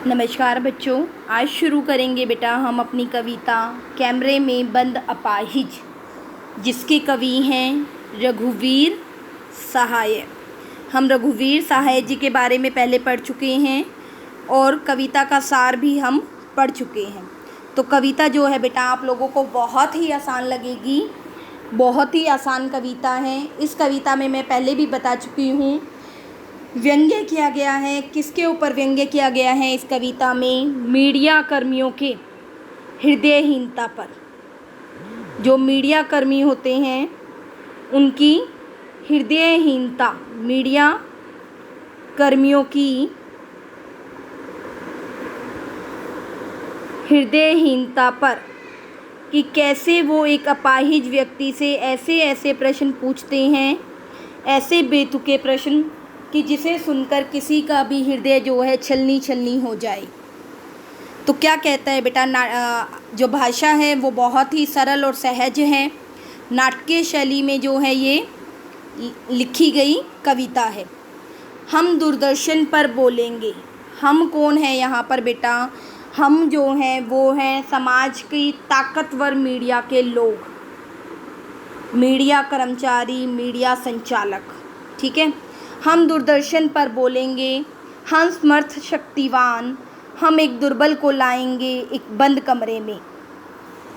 नमस्कार बच्चों, आज शुरू करेंगे बेटा हम अपनी कविता कैमरे में बंद अपाहिज, जिसके कवि हैं रघुवीर सहाय। हम रघुवीर सहाय जी के बारे में पहले पढ़ चुके हैं और कविता का सार भी हम पढ़ चुके हैं। तो कविता जो है बेटा आप लोगों को बहुत ही आसान लगेगी, बहुत ही आसान कविता है। इस कविता में मैं पहले भी बता चुकी हूँ, व्यंग्य किया गया है। किसके ऊपर व्यंग्य किया गया है इस कविता में? मीडिया कर्मियों के हृदयहीनता पर। जो मीडिया कर्मी होते हैं उनकी हृदयहीनता, मीडिया कर्मियों की हृदयहीनता पर, कि कैसे वो एक अपाहिज व्यक्ति से ऐसे ऐसे प्रश्न पूछते हैं, ऐसे बेतुके प्रश्न कि जिसे सुनकर किसी का भी हृदय जो है छलनी छलनी हो जाए। तो क्या कहता है बेटा, जो भाषा है वो बहुत ही सरल और सहज है। नाटकीय शैली में जो है ये लिखी गई कविता है। हम दूरदर्शन पर बोलेंगे। हम कौन है यहाँ पर बेटा? हम जो हैं वो हैं समाज की ताकतवर मीडिया के लोग, मीडिया कर्मचारी, मीडिया संचालक। ठीक है, हम दूरदर्शन पर बोलेंगे। हम समर्थ शक्तिवान, हम एक दुर्बल को लाएंगे एक बंद कमरे में।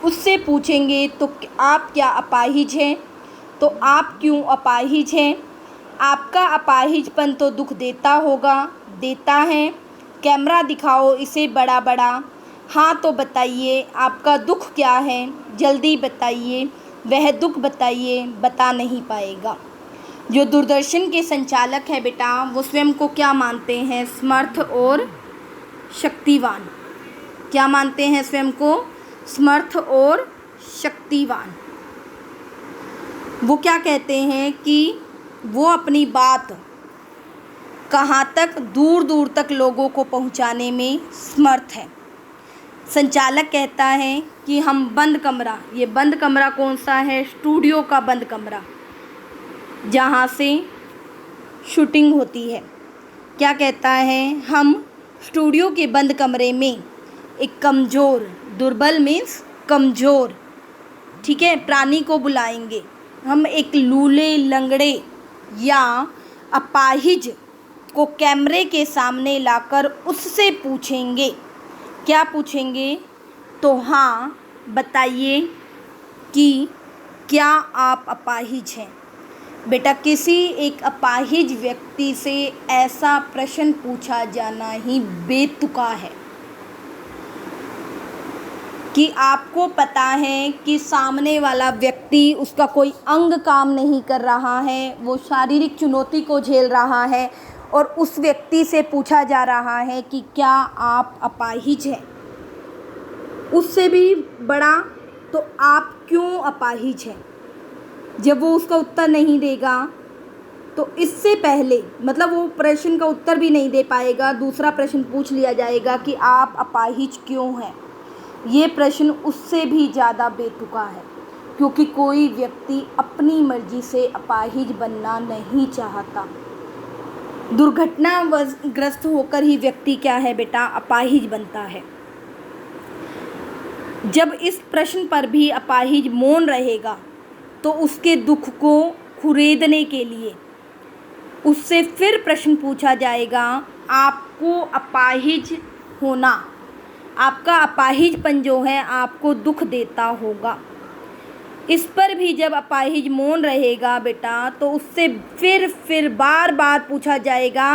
उससे पूछेंगे तो आप क्या अपाहिज हैं? तो आप क्यों अपाहिज हैं? आपका अपाहिजपन तो दुख देता होगा, देता है। कैमरा दिखाओ इसे बड़ा बड़ा। हाँ तो बताइए आपका दुख क्या है, जल्दी बताइए। वह दुख बताइए, बता नहीं पाएगा। जो दूरदर्शन के संचालक है बेटा वो स्वयं को क्या मानते हैं? समर्थ और शक्तिवान। क्या मानते हैं स्वयं को? समर्थ और शक्तिवान। वो क्या कहते हैं कि वो अपनी बात कहाँ तक, दूर दूर तक लोगों को पहुँचाने में समर्थ है। संचालक कहता है कि हम बंद कमरा, ये बंद कमरा कौन सा है? स्टूडियो का बंद कमरा, जहाँ से शूटिंग होती है। क्या कहता है? हम स्टूडियो के बंद कमरे में एक कमज़ोर, दुर्बल मीन्स कमज़ोर, ठीक है, प्राणी को बुलाएंगे। हम एक लूले, लंगड़े या अपाहिज को कैमरे के सामने लाकर उससे पूछेंगे। क्या पूछेंगे? तो हाँ बताइए कि क्या आप अपाहिज हैं? बेटा किसी एक अपाहिज व्यक्ति से ऐसा प्रश्न पूछा जाना ही बेतुका है कि आपको पता है कि सामने वाला व्यक्ति, उसका कोई अंग काम नहीं कर रहा है, वो शारीरिक चुनौती को झेल रहा है और उस व्यक्ति से पूछा जा रहा है कि क्या आप अपाहिज हैं। उससे भी बड़ा, तो आप क्यों अपाहिज हैं? जब वो उसका उत्तर नहीं देगा तो इससे पहले, मतलब वो प्रश्न का उत्तर भी नहीं दे पाएगा, दूसरा प्रश्न पूछ लिया जाएगा कि आप अपाहिज क्यों हैं। ये प्रश्न उससे भी ज़्यादा बेतुका है, क्योंकि कोई व्यक्ति अपनी मर्जी से अपाहिज बनना नहीं चाहता। दुर्घटनाग्रस्त होकर ही व्यक्ति क्या है बेटा? अपाहिज बनता है। जब इस प्रश्न पर भी अपाहिज मौन रहेगा तो उसके दुख को खुरेदने के लिए उससे फिर प्रश्न पूछा जाएगा, आपको अपाहिज होना, आपका अपाहिजपन जो है आपको दुख देता होगा। इस पर भी जब अपाहिज मौन रहेगा बेटा तो उससे फिर बार बार पूछा जाएगा,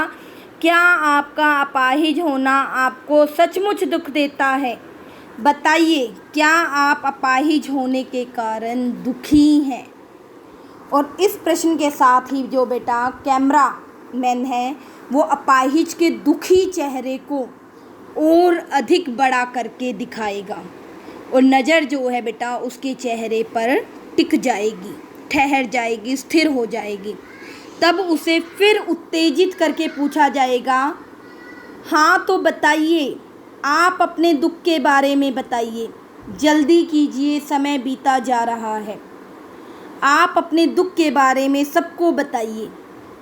क्या आपका अपाहिज होना आपको सचमुच दुख देता है? बताइए, क्या आप अपाहिज होने के कारण दुखी हैं? और इस प्रश्न के साथ ही जो बेटा कैमरा मैन है वो अपाहिज के दुखी चेहरे को और अधिक बड़ा करके दिखाएगा और नज़र जो है बेटा उसके चेहरे पर टिक जाएगी, ठहर जाएगी, स्थिर हो जाएगी। तब उसे फिर उत्तेजित करके पूछा जाएगा, हाँ तो बताइए, आप अपने दुख के बारे में बताइए, जल्दी कीजिए, समय बीता जा रहा है। आप अपने दुख के बारे में सबको बताइए।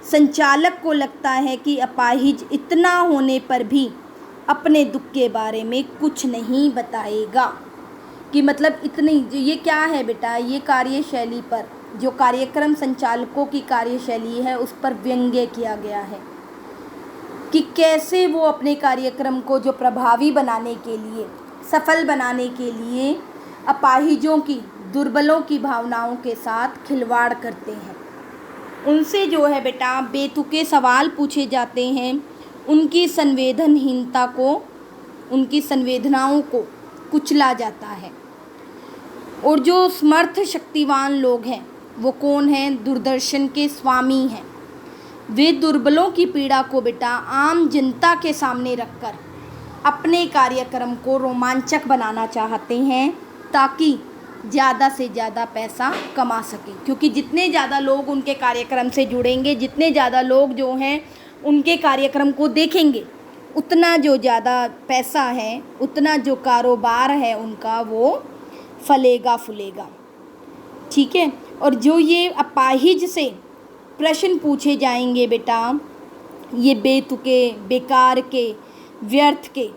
संचालक को लगता है कि अपाहिज इतना होने पर भी अपने दुख के बारे में कुछ नहीं बताएगा। कि मतलब इतनी ये क्या है बेटा, ये कार्यशैली पर, जो कार्यक्रम संचालकों की कार्यशैली है उस पर व्यंग्य किया गया है कि कैसे वो अपने कार्यक्रम को जो प्रभावी बनाने के लिए, सफल बनाने के लिए अपाहिजों की, दुर्बलों की भावनाओं के साथ खिलवाड़ करते हैं। उनसे जो है बेटा बेतुके सवाल पूछे जाते हैं, उनकी संवेदनहीनता को, उनकी संवेदनाओं को कुचला जाता है। और जो समर्थ शक्तिवान लोग हैं वो कौन हैं? दूरदर्शन के स्वामी हैं। वे दुर्बलों की पीड़ा को बेटा आम जनता के सामने रखकर अपने कार्यक्रम को रोमांचक बनाना चाहते हैं ताकि ज़्यादा से ज़्यादा पैसा कमा सकें। क्योंकि जितने ज़्यादा लोग उनके कार्यक्रम से जुड़ेंगे, जितने ज़्यादा लोग जो हैं उनके कार्यक्रम को देखेंगे, उतना जो ज़्यादा पैसा है, उतना जो कारोबार है उनका वो फलेगा फूलेगा। ठीक है। और जो ये अपाहिज से प्रश्न पूछे जाएंगे बेटा, ये बेतुके, बेकार के, व्यर्थ के,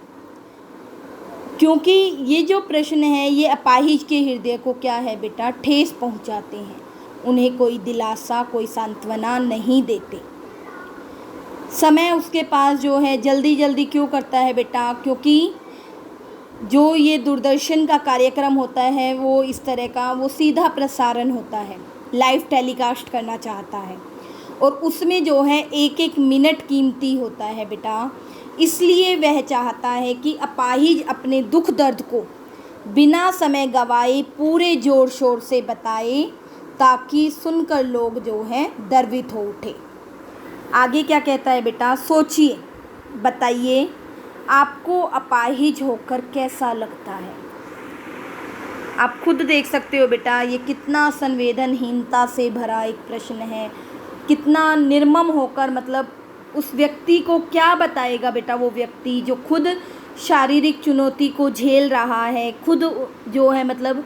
क्योंकि ये जो प्रश्न है ये अपाहिज के हृदय को क्या है बेटा, ठेस पहुंचाते हैं। उन्हें कोई दिलासा, कोई सांत्वना नहीं देते। समय उसके पास जो है जल्दी जल्दी क्यों करता है बेटा? क्योंकि जो ये दूरदर्शन का कार्यक्रम होता है वो इस तरह का, वो सीधा प्रसारण होता है, लाइव टेलीकास्ट करना चाहता है और उसमें जो है एक एक मिनट कीमती होता है बेटा। इसलिए वह चाहता है कि अपाहिज अपने दुख दर्द को बिना समय गवाए पूरे ज़ोर शोर से बताए ताकि सुनकर लोग जो है गर्वित हो उठे। आगे क्या कहता है बेटा? सोचिए, बताइए आपको अपाहिज होकर कैसा लगता है। आप खुद देख सकते हो बेटा ये कितना संवेदनहीनता से भरा एक प्रश्न है, कितना निर्मम होकर, मतलब उस व्यक्ति को क्या बताएगा बेटा, वो व्यक्ति जो खुद शारीरिक चुनौती को झेल रहा है, खुद जो है मतलब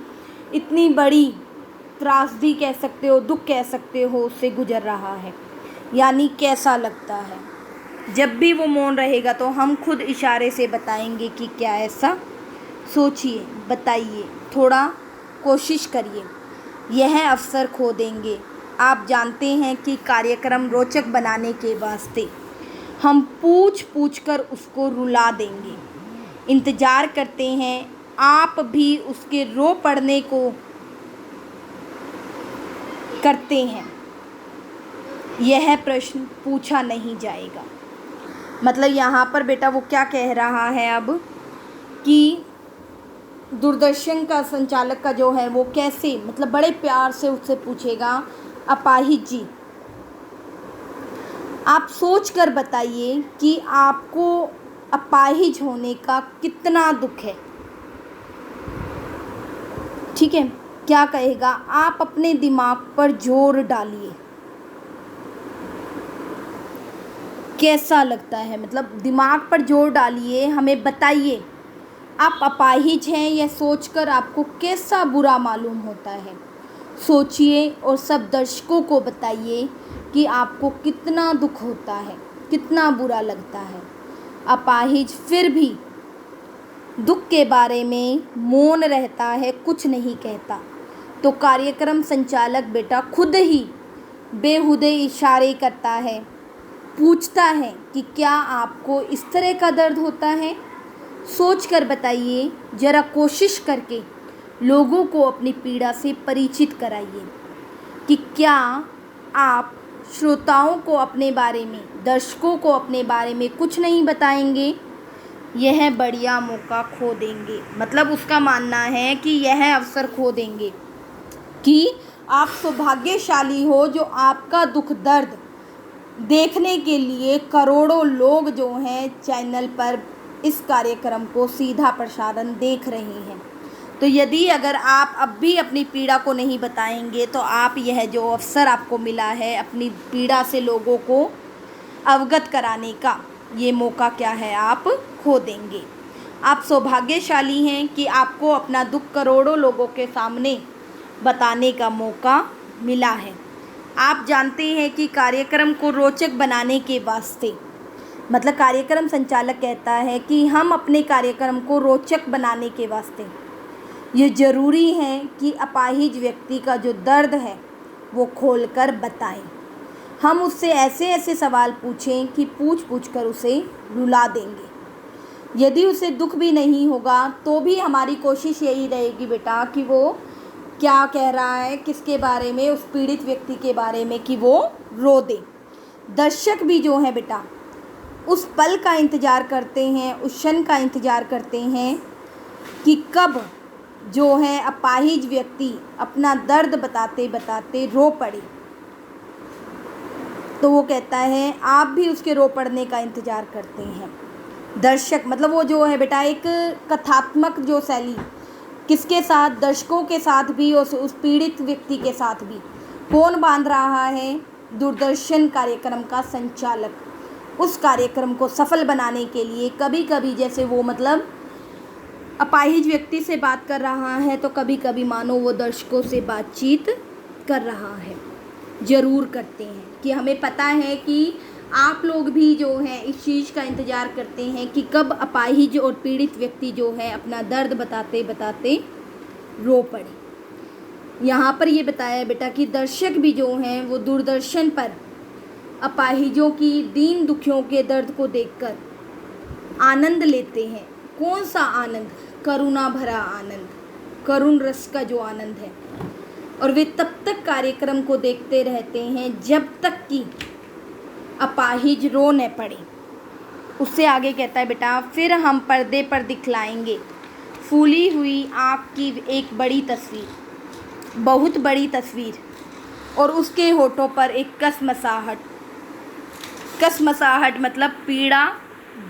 इतनी बड़ी त्रासदी कह सकते हो, दुख कह सकते हो, उससे गुजर रहा है। यानी कैसा लगता है। जब भी वो मौन रहेगा तो हम खुद इशारे से बताएंगे कि क्या ऐसा। सोचिए, बताइए, थोड़ा कोशिश करिए, यह अवसर खो देंगे। आप जानते हैं कि कार्यक्रम रोचक बनाने के वास्ते हम पूछ पूछ कर उसको रुला देंगे। इंतज़ार करते हैं आप भी उसके रो पड़ने को करते हैं। यह प्रश्न पूछा नहीं जाएगा। मतलब यहाँ पर बेटा वो क्या कह रहा है अब कि दूरदर्शन का संचालक का जो है वो कैसे, मतलब बड़े प्यार से उससे पूछेगा, अपाहिज जी आप सोच कर बताइए कि आपको अपाहिज होने का कितना दुख है। ठीक है। क्या कहेगा? आप अपने दिमाग पर जोर डालिए, कैसा लगता है, मतलब दिमाग पर जोर डालिए, हमें बताइए आप अपाहिज हैं, यह सोचकर आपको कैसा बुरा मालूम होता है। सोचिए और सब दर्शकों को बताइए कि आपको कितना दुख होता है, कितना बुरा लगता है। अपाहिज फिर भी दुख के बारे में मौन रहता है, कुछ नहीं कहता। तो कार्यक्रम संचालक बेटा खुद ही बेहुदे इशारे करता है, पूछता है कि क्या आपको इस तरह का दर्द होता है। सोच कर बताइए, ज़रा कोशिश करके लोगों को अपनी पीड़ा से परिचित कराइए कि क्या आप श्रोताओं को अपने बारे में, दर्शकों को अपने बारे में कुछ नहीं बताएंगे। यह बढ़िया मौका खो देंगे। मतलब उसका मानना है कि यह अवसर खो देंगे कि आप सौभाग्यशाली हो जो आपका दुख दर्द देखने के लिए करोड़ों लोग जो हैं चैनल पर इस कार्यक्रम को सीधा प्रसारण देख रहे हैं। तो यदि अगर आप अब भी अपनी पीड़ा को नहीं बताएंगे तो आप यह जो अवसर आपको मिला है अपनी पीड़ा से लोगों को अवगत कराने का, ये मौका क्या है, आप खो देंगे। आप सौभाग्यशाली हैं कि आपको अपना दुख करोड़ों लोगों के सामने बताने का मौका मिला है। आप जानते हैं कि कार्यक्रम को रोचक बनाने के वास्ते मतलब कार्यक्रम संचालक कहता है कि हम अपने कार्यक्रम को रोचक बनाने के वास्ते ये ज़रूरी है कि अपाहिज व्यक्ति का जो दर्द है वो खोलकर बताएं। हम उससे ऐसे ऐसे सवाल पूछें कि पूछ कर उसे रुला देंगे। यदि उसे दुख भी नहीं होगा तो भी हमारी कोशिश यही रहेगी बेटा कि वो क्या कह रहा है, किसके बारे में, उस पीड़ित व्यक्ति के बारे में, कि वो रो दे। दर्शक भी जो है बेटा उस पल का इंतज़ार करते हैं, उस क्षण का इंतज़ार करते हैं कि कब जो है अपाहिज व्यक्ति अपना दर्द बताते बताते रो पड़े। तो वो कहता है आप भी उसके रो पड़ने का इंतज़ार करते हैं। दर्शक मतलब वो जो है बेटा एक कथात्मक जो शैली, किसके साथ, दर्शकों के साथ भी और उस पीड़ित व्यक्ति के साथ भी। कौन बांध रहा है? दूरदर्शन कार्यक्रम का संचालक। उस कार्यक्रम को सफल बनाने के लिए कभी कभी जैसे वो मतलब अपाहिज व्यक्ति से बात कर रहा है तो कभी कभी मानो वो दर्शकों से बातचीत कर रहा है। ज़रूर करते हैं कि हमें पता है कि आप लोग भी जो हैं इस चीज़ का इंतज़ार करते हैं कि कब अपाहिज और पीड़ित व्यक्ति जो है अपना दर्द बताते बताते रो पड़े। यहाँ पर ये बताया है बेटा कि दर्शक भी जो हैं वो दूरदर्शन पर अपाहिजों की दीन दुखियों के दर्द को देखकर आनंद लेते हैं। कौन सा आनंद? करुणा भरा आनंद, करुण रस का जो आनंद है। और वे तब तक कार्यक्रम को देखते रहते हैं जब तक कि अपाहिज रो न पड़े। उससे आगे कहता है बेटा फिर हम पर्दे पर दिखलाएंगे फूली हुई आँख की एक बड़ी तस्वीर, बहुत बड़ी तस्वीर, और उसके होठों पर एक कसमसाहट। कसमसाहट मतलब पीड़ा,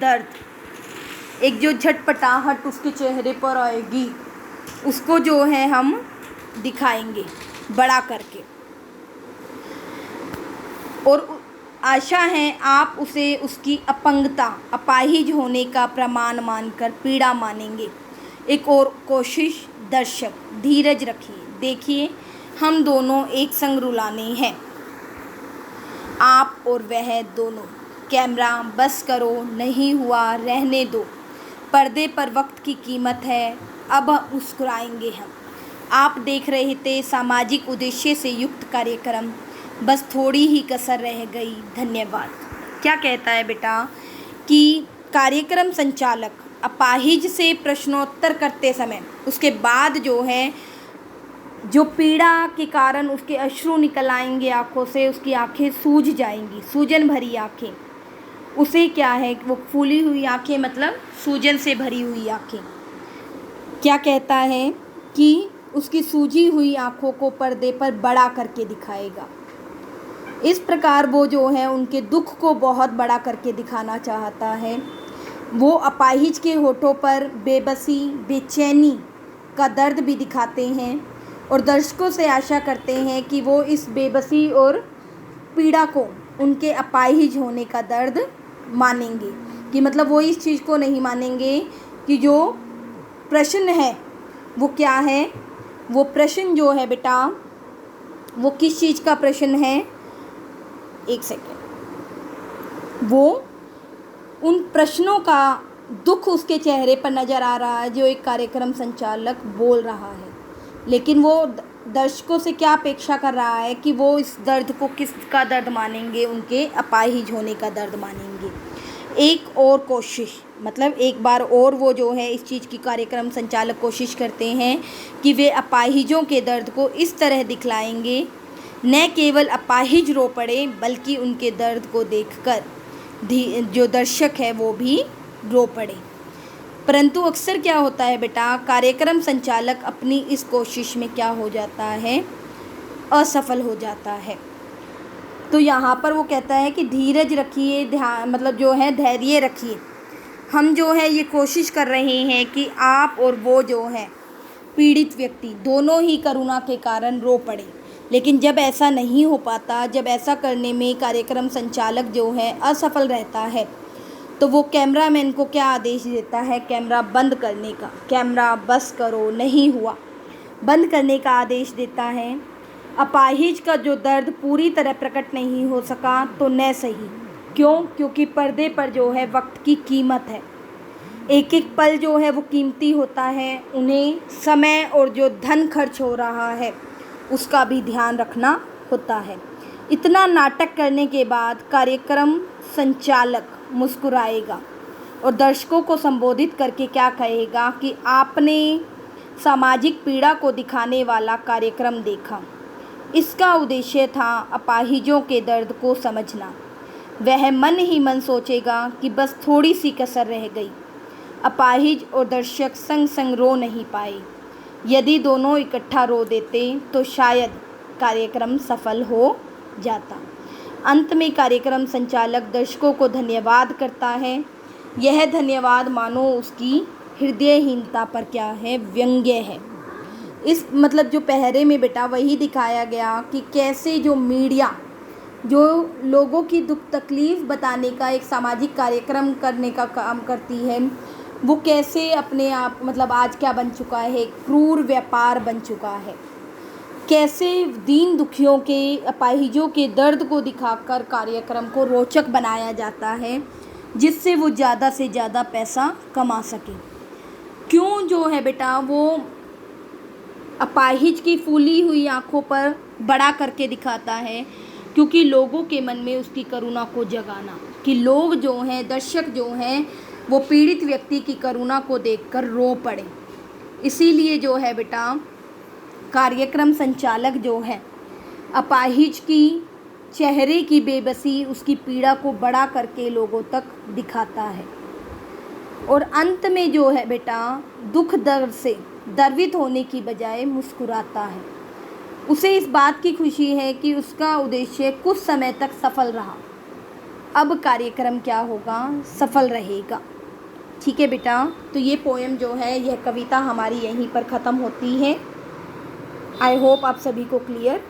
दर्द, एक जो झटपटाहट उसके चेहरे पर आएगी, उसको जो है हम दिखाएंगे बड़ा करके। और आशा है आप उसे उसकी अपंगता, अपाहिज होने का प्रमाण मानकर पीड़ा मानेंगे। एक और कोशिश दर्शक, धीरज रखिए, देखिए हम दोनों एक संग रुलाने हैं, आप और वह दोनों। कैमरा बस करो, नहीं हुआ रहने दो, पर्दे पर वक्त की कीमत है, अब मुस्कुराएंगे हम। आप देख रहे थे सामाजिक उद्देश्य से युक्त कार्यक्रम, बस थोड़ी ही कसर रह गई, धन्यवाद। क्या कहता है बेटा कि कार्यक्रम संचालक अपाहिज से प्रश्नोत्तर करते समय उसके बाद जो है जो पीड़ा के कारण उसके अश्रु निकल आएंगे आँखों से, उसकी आँखें सूज जाएंगी, सूजन भरी आँखें। उसे क्या है, वो फूली हुई आँखें मतलब सूजन से भरी हुई आँखें। क्या कहता है कि उसकी सूजी हुई आँखों को पर्दे पर बड़ा करके दिखाएगा। इस प्रकार वो जो है उनके दुख को बहुत बड़ा करके दिखाना चाहता है। वो अपाहिज के होठों पर बेबसी, बेचैनी का दर्द भी दिखाते हैं और दर्शकों से आशा करते हैं कि वो इस बेबसी और पीड़ा को, उनके अपाहिज होने का दर्द मानेंगे। कि मतलब वो इस चीज़ को नहीं मानेंगे कि जो प्रश्न है वो क्या है, वो प्रश्न जो है बेटा वो किस चीज़ का प्रश्न है, एक सेकेंड, वो उन प्रश्नों का दुख उसके चेहरे पर नज़र आ रहा है जो एक कार्यक्रम संचालक बोल रहा है। लेकिन वो दर्शकों से क्या अपेक्षा कर रहा है कि वो इस दर्द को किसका दर्द मानेंगे, उनके अपाहिज होने का दर्द मानेंगे। एक और कोशिश, मतलब एक बार और वो जो है इस चीज़ की कार्यक्रम संचालक कोशिश करते हैं कि वे अपाहिजों के दर्द को इस तरह दिखलाएंगे, न केवल अपाहिज रो पड़े बल्कि उनके दर्द को देखकर जो दर्शक है वो भी रो पड़े। परंतु अक्सर क्या होता है बेटा, कार्यक्रम संचालक अपनी इस कोशिश में क्या हो जाता है, असफल हो जाता है। तो यहाँ पर वो कहता है कि धीरज रखिए, ध्यान मतलब जो है धैर्य रखिए। हम जो है ये कोशिश कर रहे हैं कि आप और वो जो है पीड़ित व्यक्ति दोनों ही करुणा के कारण रो पड़े। लेकिन जब ऐसा नहीं हो पाता, जब ऐसा करने में कार्यक्रम संचालक जो है असफल रहता है, तो वो कैमरामैन को क्या आदेश देता है, कैमरा बंद करने का। कैमरा बस करो, नहीं हुआ, बंद करने का आदेश देता है। अपाहिज का जो दर्द पूरी तरह प्रकट नहीं हो सका तो न सही, क्यों? क्योंकि पर्दे पर जो है वक्त की कीमत है, एक एक पल जो है वो कीमती होता है। उन्हें समय और जो धन खर्च हो रहा है उसका भी ध्यान रखना होता है। इतना नाटक करने के बाद कार्यक्रम संचालक मुस्कुराएगा और दर्शकों को संबोधित करके क्या कहेगा कि आपने सामाजिक पीड़ा को दिखाने वाला कार्यक्रम देखा। इसका उद्देश्य था अपाहिजों के दर्द को समझना। वह मन ही मन सोचेगा कि बस थोड़ी सी कसर रह गई। अपाहिज और दर्शक संग संग रो नहीं पाए। यदि दोनों इकट्ठा रो देते तो शायद कार्यक्रम सफल हो जाता। अंत में कार्यक्रम संचालक दर्शकों को धन्यवाद करता है। यह धन्यवाद मानो उसकी हृदयहीनता पर क्या है, व्यंग्य है। इस मतलब जो पहरे में बेटा वही दिखाया गया कि कैसे जो मीडिया जो लोगों की दुख तकलीफ़ बताने का एक सामाजिक कार्यक्रम करने का काम करती है, वो कैसे अपने आप मतलब आज क्या बन चुका है, क्रूर व्यापार बन चुका है। कैसे दीन दुखियों के, अपाहिजों के दर्द को दिखाकर कार्यक्रम को रोचक बनाया जाता है, जिससे वो ज़्यादा से ज़्यादा पैसा कमा सके। क्यों जो है बेटा वो अपाहिज की फूली हुई आँखों पर बड़ा करके दिखाता है? क्योंकि लोगों के मन में उसकी करुणा को जगाना, कि लोग जो हैं, दर्शक जो हैं, वो पीड़ित व्यक्ति की करुणा को देखकर रो पड़े। इसीलिए जो है बेटा कार्यक्रम संचालक जो है अपाहिज की चेहरे की बेबसी, उसकी पीड़ा को बड़ा करके लोगों तक दिखाता है। और अंत में जो है बेटा दुख दर्द से द्रवित होने की बजाय मुस्कुराता है। उसे इस बात की खुशी है कि उसका उद्देश्य कुछ समय तक सफल रहा। अब कार्यक्रम क्या होगा, सफल रहेगा। ठीक है बेटा, तो ये पोएम जो है, यह कविता हमारी यहीं पर ख़त्म होती है। आई होप आप सभी को क्लियर